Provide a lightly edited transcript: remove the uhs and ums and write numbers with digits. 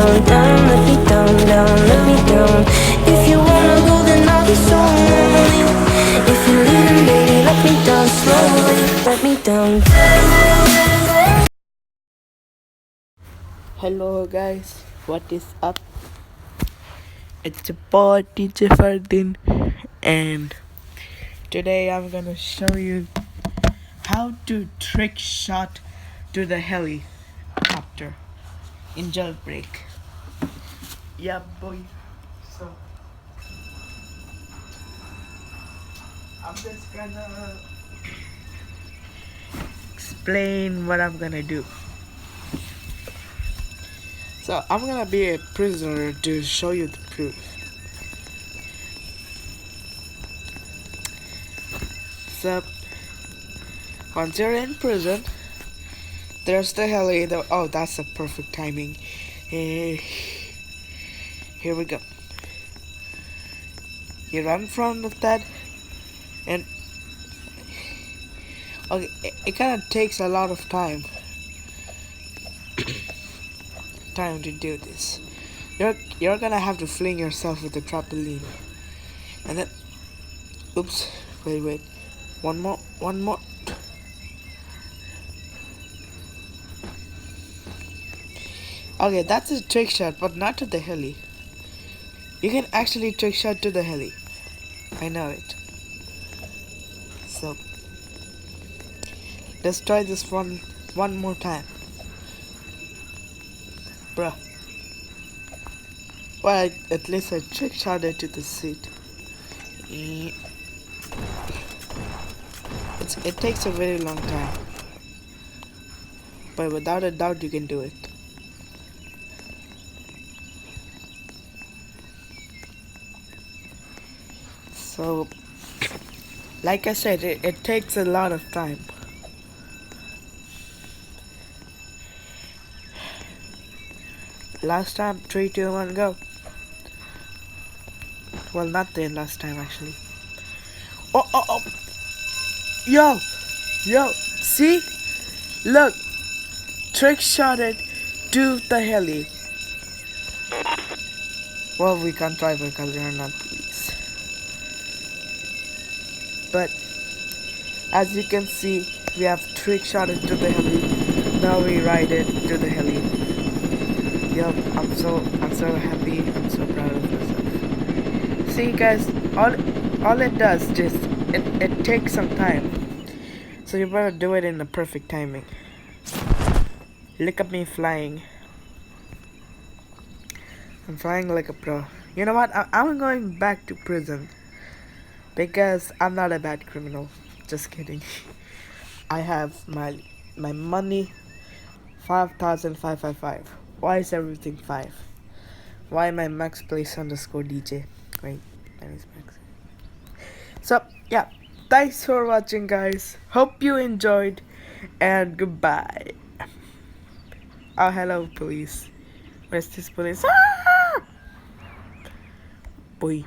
down, down, let me down, down, let me down. If you wanna go, then I'll be so lonely. If you're leaving, baby, let me down slowly, let me down. Hello guys, what is up? It's your boy DJ Fardin, and today I'm gonna show you how to trick shot to the helicopter in jailbreak. Yeah boy. So I'm just gonna explain what I'm gonna do. So I'm gonna be a prisoner to show you the proof. So once you're in prison, there's the heli. Oh, that's a perfect timing. Here we go. You run in front of that, and okay, it kind of takes a lot of time to do this. You're gonna have to fling yourself with the trampoline, and then, oops, wait, one more. Okay, that's a trick shot, but not to the heli. You can actually trick shot to the heli. I know it. So let's try this one more time, bruh. Well, at least I trick shot it to the seat. It takes a very long time, but without a doubt you can do it. So, like I said, it takes a lot of time. Last time, 3, 2, 1, go. Well, not the last time actually. Oh. Yo, see? Look, trick shot it to the heli. Well, we can't drive it because we're not police. But as you can see, we have trick shot it to the heli. Now we ride it to the heli. Yup, I'm so happy. I'm so proud of myself. See, guys, all it does just it takes some time. So you better do it in the perfect timing. Look at me flying. I'm flying like a pro. You know what? I'm going back to prison because I'm not a bad criminal. Just kidding. I have my money, 5,555. Why is everything 5? Why am I Max Place _ DJ? Wait, that is Max. So yeah, thanks for watching, guys. Hope you enjoyed, and goodbye. Oh, hello, police. Where's this police? Ah! Boy.